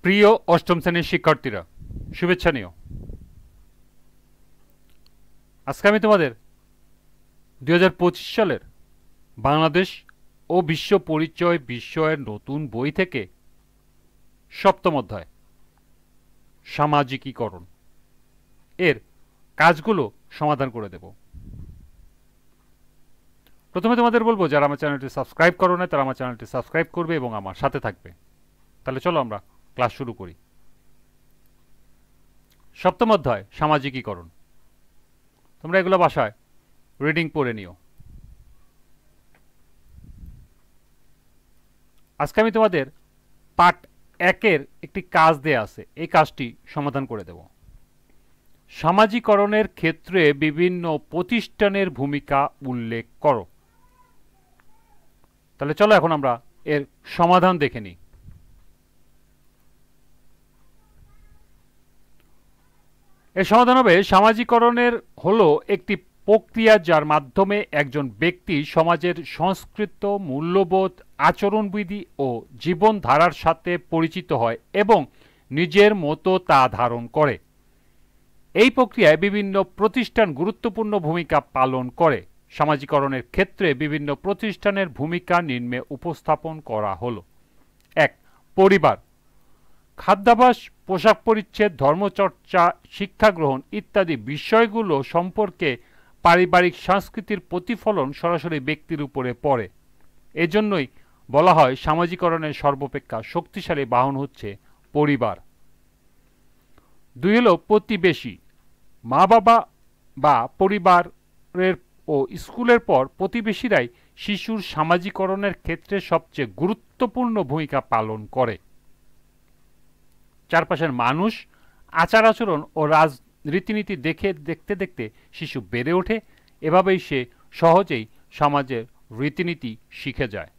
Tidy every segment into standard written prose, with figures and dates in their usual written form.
প্রিয় অষ্টম শ্রেণীর শিক্ষার্থীরা, শুভেচ্ছা নিও। আজকে আমি তোমাদের 2025 সালের বাংলাদেশ ও বিশ্ব পরিচয় বিষয়ের নতুন বই থেকে সপ্তম অধ্যায় সামাজিকীকরণ এর কাজগুলো সমাধান করে দেব। প্রথমে তোমাদের বলবো, যারা আমার চ্যানেলটি সাবস্ক্রাইব করো না তারা আমার চ্যানেলটি সাবস্ক্রাইব করবে এবং আমার সাথে থাকবে। তাহলে চলো আমরা ক্লাস শুরু করি। সপ্তম অধ্যায় সামাজিকীকরণ। তোমরা এগুলো বাসায় রিডিং পড়ে নিও। আজকে আমি তোমাদের পার্ট 1-এর একটি কাজ দেয়া আছে, এই কাজটি সমাধান করে দেব। সামাজিকরণের ক্ষেত্রে বিভিন্ন প্রতিষ্ঠানের ভূমিকা উল্লেখ করো। তাহলে চলো এখন আমরা এর সমাধান দেখে নিই। এর সমাধান হবে, সামাজিকরণের হলো একটি প্রক্রিয়া যার মাধ্যমে একজন ব্যক্তি সমাজের সংস্কৃত মূল্যবোধ, আচরণবিধি ও জীবনধারার সাথে পরিচিত হয় এবং নিজের মতো তা ধারণ করে। এই প্রক্রিয়ায় বিভিন্ন প্রতিষ্ঠান গুরুত্বপূর্ণ ভূমিকা পালন করে। সামাজিকরণের ক্ষেত্রে বিভিন্ন প্রতিষ্ঠানের ভূমিকা নিম্নে উপস্থাপন করা হলো। 1. পরিবার। খাদ্যাভ্যাস, পোশাক পরিচ্ছদ, ধর্মচর্চা, শিক্ষা গ্রহণ ইত্যাদি বিষয়গুলো সম্পর্কে পারিবারিক সংস্কৃতির প্রতিফলন সরাসরি ব্যক্তির উপরে পড়ে। এজন্যই বলা হয় সামাজিকরণের সর্বাপেক্ষা শক্তিশালী বাহন হচ্ছে পরিবার। 2 হলো প্রতিবেশী। মা বাবা বা পরিবারের ও স্কুলের পর প্রতিবেশীরাই শিশুর সামাজিকরণের ক্ষেত্রে সবচেয়ে গুরুত্বপূর্ণ ভূমিকা পালন করে। চারপাশের মানুষ, আচার আচরণ ও রীতিনীতি দেখতে দেখতে শিশু বেড়ে ওঠে। এভাবেই সে সহজেই সমাজের রীতিনীতি শিখে যায়।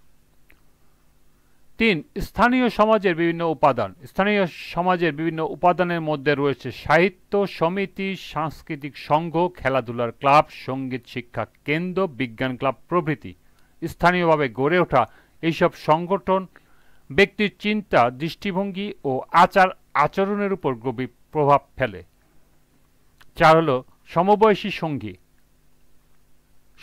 3. স্থানীয় সমাজের বিভিন্ন উপাদান। স্থানীয় সমাজের বিভিন্ন উপাদানের মধ্যে রয়েছে সাহিত্য সমিতি, সাংস্কৃতিক সংঘ, খেলাধুলার ক্লাব, সঙ্গীত শিক্ষা কেন্দ্র, বিজ্ঞান ক্লাব প্রভৃতি। স্থানীয়ভাবে গড়ে ওঠা এইসব সংগঠন ব্যক্তির চিন্তা, দৃষ্টিভঙ্গি ও আচার আচরণের উপর গভীর প্রভাব ফেলে। 4 হলো সমবয়সী সঙ্গী।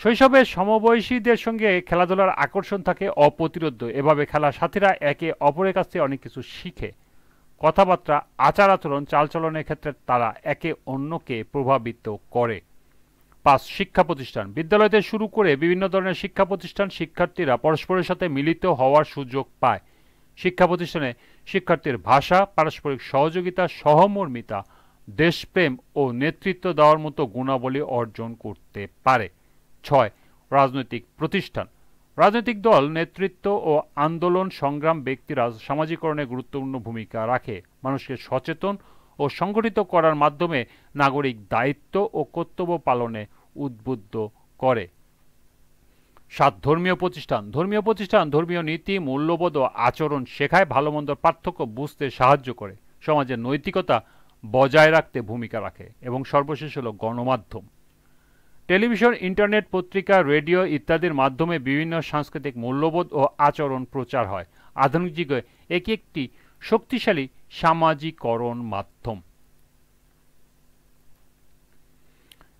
শৈশবে সমবয়সীদের সঙ্গে খেলাধুলার আকর্ষণ থাকে অপ্রতিরোধ্য। এভাবে খেলার সাথীরা একে অপরের কাছ থেকে অনেক কিছু শিখে। কথাবার্তা, আচার আচরণ, চালচলনের ক্ষেত্রে তারা একে অন্যকে প্রভাবিত করে। 5. শিক্ষা প্রতিষ্ঠান। বিদ্যালয় থেকে শুরু করে বিভিন্ন ধরনের শিক্ষা প্রতিষ্ঠান শিক্ষার্থীরা পরস্পরের সাথে মিলিত হওয়ার সুযোগ পায়। শিক্ষা প্রতিষ্ঠানে শিক্ষার্থীর ভাষা, পারস্পরিক সহযোগিতা, সহমর্মিতা, দেশপ্রেম ও নেতৃত্ব দেওয়ার মতো গুণাবলী অর্জন করতে পারে। 6. রাজনৈতিক প্রতিষ্ঠান। রাজনৈতিক দল, নেতৃত্ব ও আন্দোলন সংগ্রাম ব্যক্তিরা সামাজিকরণে গুরুত্বপূর্ণ ভূমিকা রাখে। মানুষকে সচেতন ও সংগঠিত করার মাধ্যমে নাগরিক দায়িত্ব ও কর্তব্য পালনে উদ্বুদ্ধ করে। 7. ধর্মীয় প্রতিষ্ঠান। ধর্মীয় প্রতিষ্ঠান ধর্মীয় নীতি, মূল্যবোধ ও আচরণ শেখায়, ভালো মন্দর পার্থক্য বুঝতে সাহায্য করে, সমাজের নৈতিকতা বজায় রাখতে ভূমিকা রাখে। এবং সর্বশেষ হলো গণমাধ্যম। টেলিভিশন, ইন্টারনেট, পত্রিকা, রেডিও ইত্যাদির মাধ্যমে বিভিন্ন সাংস্কৃতিক মূল্যবোধ ও আচরণ প্রচার হয়। আধুনিক যুগে এটি একটি শক্তিশালী সামাজিকরণ মাধ্যম।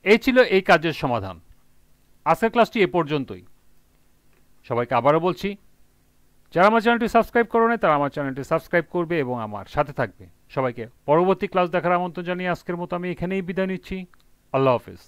এই ছিল এই কাজের সমাধান। আজকের ক্লাসটি এ পর্যন্তই। সবাইকে আবারও বলছি, যারা আমার চ্যানেলটি সাবস্ক্রাইব করো না তারা আমার চ্যানেলটি সাবস্ক্রাইব করবে এবং আমার সাথে থাকবে। সবাইকে পরবর্তী ক্লাস দেখার আমন্ত্রণ জানিয়ে আজকের মতো আমি এখানেই বিদায় নিচ্ছি। আল্লাহ হাফেজ।